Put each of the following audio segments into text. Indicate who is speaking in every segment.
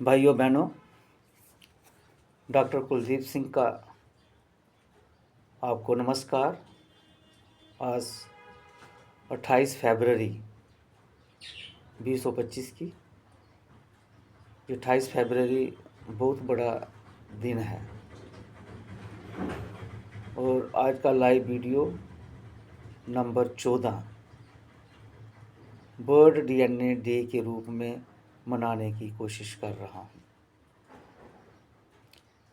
Speaker 1: भाइयों बहनों, डॉक्टर कुलदीप सिंह का आपको नमस्कार। आज 28 फरवरी 2025 की 28 फरवरी बहुत बड़ा दिन है और आज का live video number 14 world DNA day के रूप में मनाने की कोशिश कर रहा हूँ।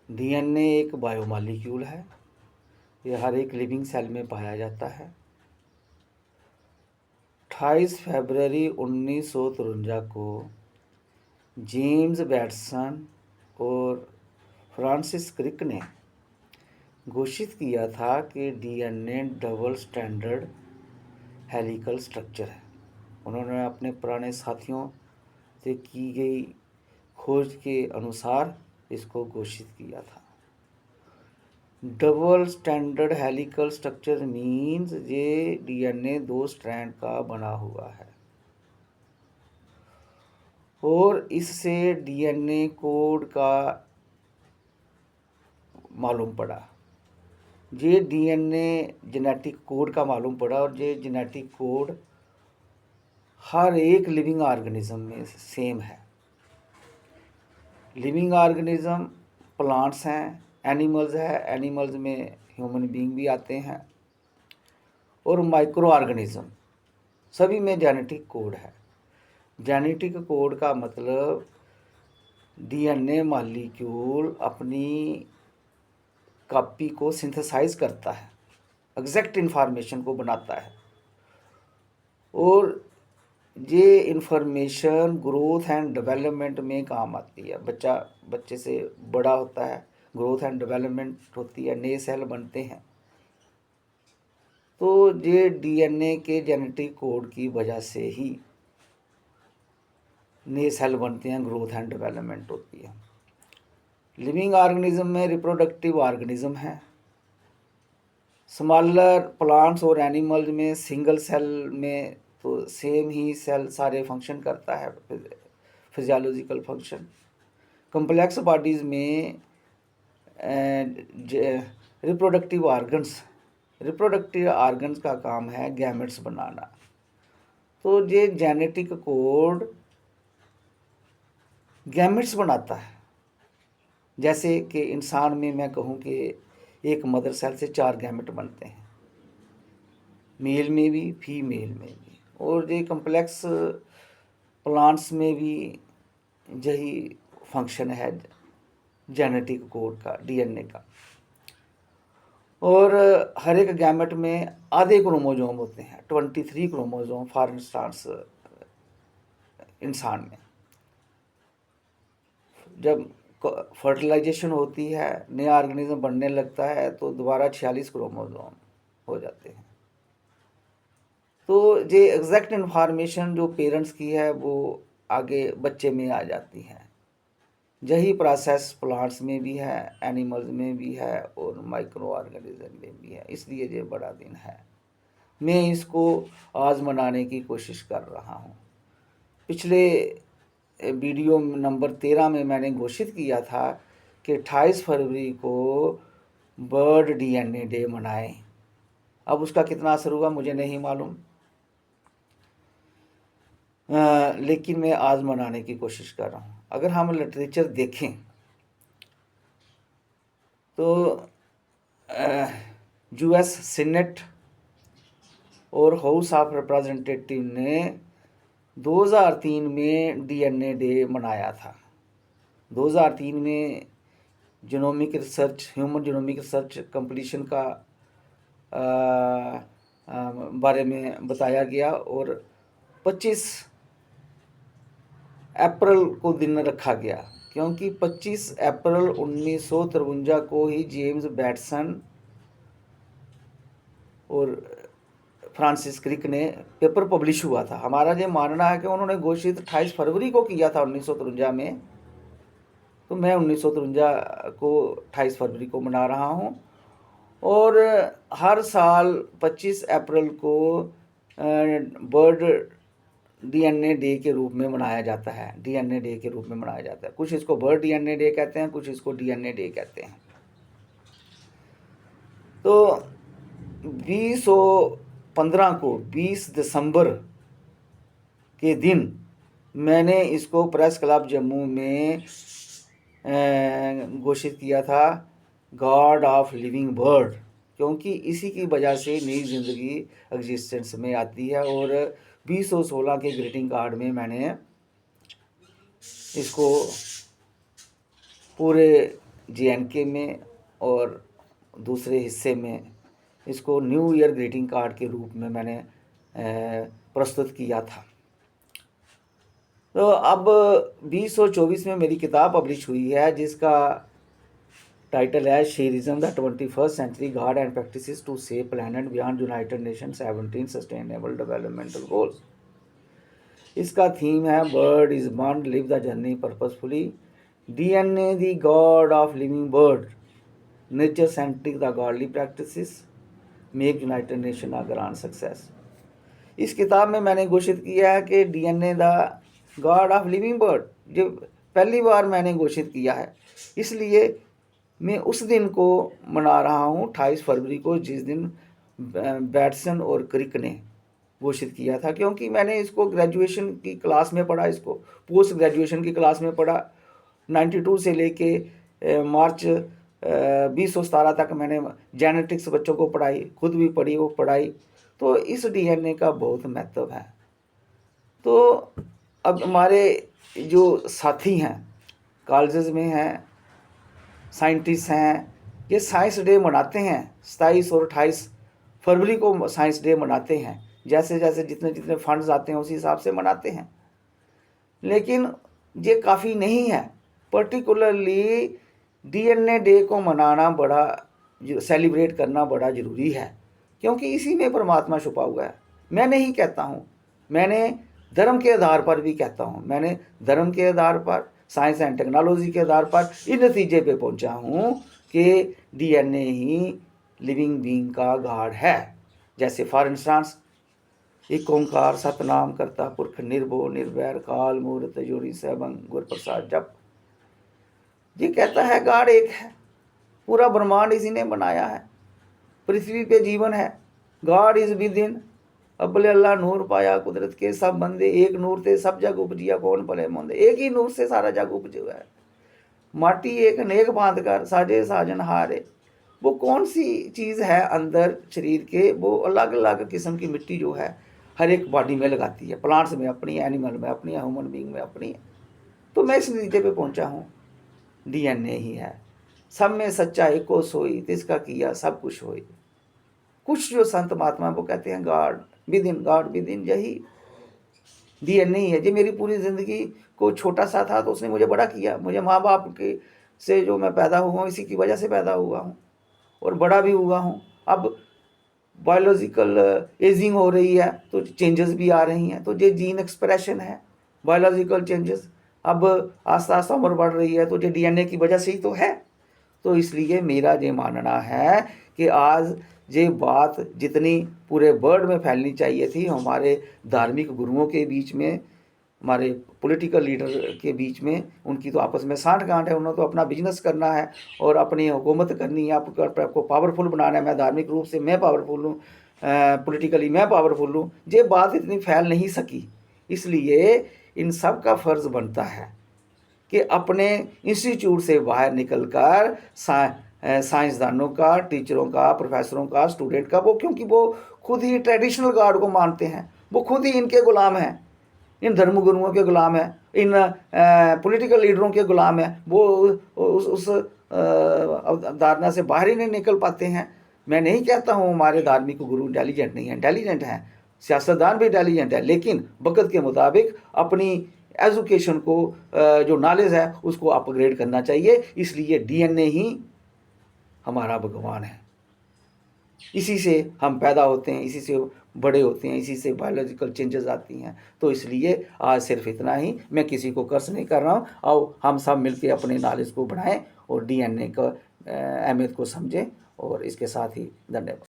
Speaker 1: डीएनए एक बायोमॉलिक्यूल है। यह हर एक लिविंग सेल में पाया जाता है। 28 फरवरी 1953 को जेम्स बैटसन और फ्रांसिस क्रिक ने घोषित किया था कि DNA double standard helical structure है। उन्होंने अपने पुराने साथियों से की गई खोज के अनुसार इसको घोषित किया था। Double standard helical structure means ये डीएनए 2 स्ट्रैंड का बना हुआ है और इससे डीएनए कोड का मालूम पड़ा। ये डीएनए जेनेटिक कोड का मालूम पड़ा और ये जेनेटिक कोड हर एक लिविंग ऑर्गेनिज्म में सेम है। लिविंग ऑर्गेनिज्म प्लांट्स हैं, एनिमल्स है, एनिमल्स में ह्यूमन बीइंग भी आते हैं और माइक्रो ऑर्गेनिज्म सभी में जेनेटिक कोड है। जेनेटिक कोड का मतलब डीएनए मॉलिक्यूल अपनी कॉपी को सिंथेसाइज करता है, एग्जैक्ट इन्फॉर्मेशन को बनाता है और ये इन्फॉर्मेशन ग्रोथ एंड डेवलपमेंट में काम आती है। बच्चे से बड़ा होता है, ग्रोथ एंड डेवलपमेंट होती है, नए सेल बनते हैं। तो ये डीएनए के जेनेटिक कोड की वजह से ही नए सेल बनते हैं, ग्रोथ एंड डेवलपमेंट होती है। लिविंग ऑर्गेनिज्म में रिप्रोडक्टिव ऑर्गेनिज्म है। स्मॉलर प्लांट्स और एनिमल्स में सिंगल सेल में तो सेम ही सेल सारे फंक्शन करता है, फिजियोलॉजिकल फंक्शन। कॉम्प्लेक्स बॉडीज़ में रिप्रोडक्टिव ऑर्गन्स का काम है गैमेट्स बनाना। तो ये जेनेटिक कोड गैमेट्स बनाता है। जैसे कि इंसान में मैं कहूँ कि एक मदर सेल से 4 गैमेट बनते हैं, मेल में भी फीमेल में भी। और ये कम्प्लेक्स प्लांट्स में भी यही फंक्शन है जेनेटिक कोड का, डीएनए का। और हर एक गैमेट में आधे क्रोमोजोम होते हैं, 23 क्रोमोजोम फॉर इंस्टांस इंसान में। जब फर्टिलाइजेशन होती है, नया ऑर्गेनिज्म बनने लगता है तो दोबारा 46 क्रोमोजोम हो जाते हैं। तो ये एग्जैक्ट इन्फॉर्मेशन जो पेरेंट्स की है वो आगे बच्चे में आ जाती है। यही प्रोसेस प्लांट्स में भी है, एनिमल्स में भी है और माइक्रो ऑर्गेनिज्म में भी है। इसलिए ये बड़ा दिन है। मैं इसको आज मनाने की कोशिश कर रहा हूँ। पिछले वीडियो नंबर 13 में मैंने घोषित किया था कि 28 फरवरी को वर्ल्ड डीएनए डे मनाएं। अब उसका कितना असर हुआ मुझे नहीं मालूम, लेकिन मैं आज मनाने की कोशिश कर रहा हूँ। अगर हम लिटरेचर देखें तो यूएस सीनेट और हाउस ऑफ रिप्रेजेंटेटिव ने 2003 में डीएनए डे मनाया था। 2003 में genomic research, human genomic research completion का बारे में बताया गया और 25 अप्रैल को दिन रखा गया, क्योंकि 25 अप्रैल 1953 को ही जेम्स बैटसन और फ्रांसिस क्रिक ने पेपर पब्लिश हुआ था। हमारा ये मानना है कि उन्होंने घोषित 28 फरवरी को किया था 1953 में, तो मैं 1953 को 28 फरवरी को मना रहा हूँ। और हर साल 25 अप्रैल को वर्ल्ड डीएनए डे के रूप में मनाया जाता है, डीएनए डे के रूप में मनाया जाता है। कुछ इसको बर्ड डीएनए डे कहते हैं, कुछ इसको डीएनए डे कहते हैं। तो 2015 को 20 दिसंबर के दिन मैंने इसको प्रेस क्लब जम्मू में घोषित किया था गॉड ऑफ लिविंग बर्ड, क्योंकि इसी की वजह से नई ज़िंदगी एग्जिस्टेंस में आती है। और 2016 के ग्रीटिंग कार्ड में मैंने इसको पूरे JNK में और दूसरे हिस्से में इसको न्यू ईयर ग्रीटिंग कार्ड के रूप में मैंने प्रस्तुत किया था। तो अब 2024 में मेरी किताब पब्लिश हुई है जिसका टाइटल है sherism the 21st century god and practices to save planet beyond United Nation 17 sustainable developmental goals. इसका थीम है bird is born live the journey purposefully, DNA the god of living bird, nature centric the godly practices make United Nation a grand success. इस किताब में मैंने घोषित किया है कि DNA the god of living bird जो पहली बार मैंने घोषित किया है, इसलिए मैं उस दिन को मना रहा हूँ 28 फरवरी को, जिस दिन बैटसन और क्रिक ने घोषित किया था। क्योंकि मैंने इसको ग्रेजुएशन की क्लास में पढ़ा, इसको पोस्ट ग्रेजुएशन की क्लास में पढ़ा। 92 से लेके मार्च 2017 तक मैंने जेनेटिक्स बच्चों को पढ़ाई, खुद भी पढ़ी वो पढ़ाई। तो इस DNA का बहुत महत्व है। तो अब हमारे जो साथी हैं कॉलेजेस में हैं, साइंटिस्ट हैं, ये साइंस डे मनाते हैं 27 और 28 फरवरी को साइंस डे मनाते हैं। जैसे जैसे जितने जितने फंड्स आते हैं उसी हिसाब से मनाते हैं, लेकिन ये काफ़ी नहीं है। पर्टिकुलरली DNA डे को मनाना बड़ा सेलिब्रेट करना बड़ा ज़रूरी है, क्योंकि इसी में परमात्मा छुपा हुआ है। मैं नहीं कहता हूँ, मैंने धर्म के आधार पर भी कहता हूँ, मैंने धर्म के आधार पर, साइंस एंड टेक्नोलॉजी के आधार पर इस नतीजे पे पहुँचा हूँ कि DNA ही लिविंग बीइंग का गॉड है। जैसे फॉर इंस्टांस एक ओंकार सतनाम करता पुरख निर्भो निर्वैर काल मूर्त जोड़ी सहबंग गुर प्रसाद जप। ये कहता है गॉड एक है, पूरा ब्रह्मांड इसी ने बनाया है, पृथ्वी पे जीवन है, गॉड इज विद इन। अबले अल्लाह नूर पाया कुदरत के सब बंदे, एक नूर थे सब जग उपजिया कौन भले मंदे। एक ही नूर से सारा जग उपजा है। माटी एक नेक बांध कर साजे साजन हारे। वो कौन सी चीज़ है अंदर शरीर के, वो अलग अलग किस्म की मिट्टी जो है हर एक बॉडी में लगाती है, प्लांट्स में अपनी, एनिमल में अपनी, ह्यूमन बीइंग में अपनी। तो मैं इस नतीजे पे पहुंचा हूँ DNA ही है। सब में सच्चा एको सोई तिसका किया सब कुछ होई। कुछ जो संत महात्मा वो कहते हैं गॉड विद इन, यही DNA ही है। जो मेरी पूरी ज़िंदगी को छोटा सा था तो उसने मुझे बड़ा किया। मुझे माँ बाप के से जो मैं पैदा हुआ हूँ इसी की वजह से पैदा हुआ हूँ और बड़ा भी हुआ हूँ। अब बायोलॉजिकल एजिंग हो रही है तो चेंजेस भी आ रही हैं, तो ये जीन एक्सप्रेशन है, बायोलॉजिकल चेंजेस। अब आस्ता आस्ता उम्र बढ़ रही है तो ये DNA की वजह से ही तो है। तो इसलिए मेरा ये मानना है कि आज ये बात जितनी पूरे वर्ल्ड में फैलनी चाहिए थी, हमारे धार्मिक गुरुओं के बीच में, हमारे पॉलिटिकल लीडर के बीच में, उनकी तो आपस में सांठ गांठ है। उन्होंने तो अपना बिजनेस करना है और अपनी हुकूमत करनी है, आपको पावरफुल बनाना है। मैं धार्मिक रूप से मैं पावरफुल हूँ, पॉलिटिकली मैं पावरफुल हूँ। ये बात इतनी फैल नहीं सकी, इसलिए इन सब का फ़र्ज़ बनता है कि अपने इंस्टीट्यूट से बाहर निकलकर साइंसदानों का, टीचरों का, प्रोफेसरों का, स्टूडेंट का, वो क्योंकि वो खुद ही ट्रेडिशनल गॉड को मानते हैं, वो खुद ही इनके गुलाम हैं, इन धर्म गुरुओं के गुलाम हैं, इन पॉलिटिकल लीडरों के गुलाम हैं। वो उस अवधारणा से बाहर ही नहीं निकल पाते हैं। मैं नहीं कहता हूँ हमारे धार्मिक गुरु इंटेलिजेंट नहीं हैं, इंटेलिजेंट हैं, सियासतदान भी इंटेलिजेंट है, लेकिन वक्त के मुताबिक अपनी एजुकेशन को, जो नॉलेज है उसको अपग्रेड करना चाहिए। इसलिए DNA ही हमारा भगवान है, इसी से हम पैदा होते हैं, इसी से बड़े होते हैं, इसी से बायोलॉजिकल चेंजेस आती हैं। तो इसलिए आज सिर्फ इतना ही, मैं किसी को कर्ज नहीं कर रहा हूँ। आओ हम सब मिलकर अपने नॉलेज को बढ़ाएं और DNA का अहमियत को समझें। और इसके साथ ही धन्यवाद।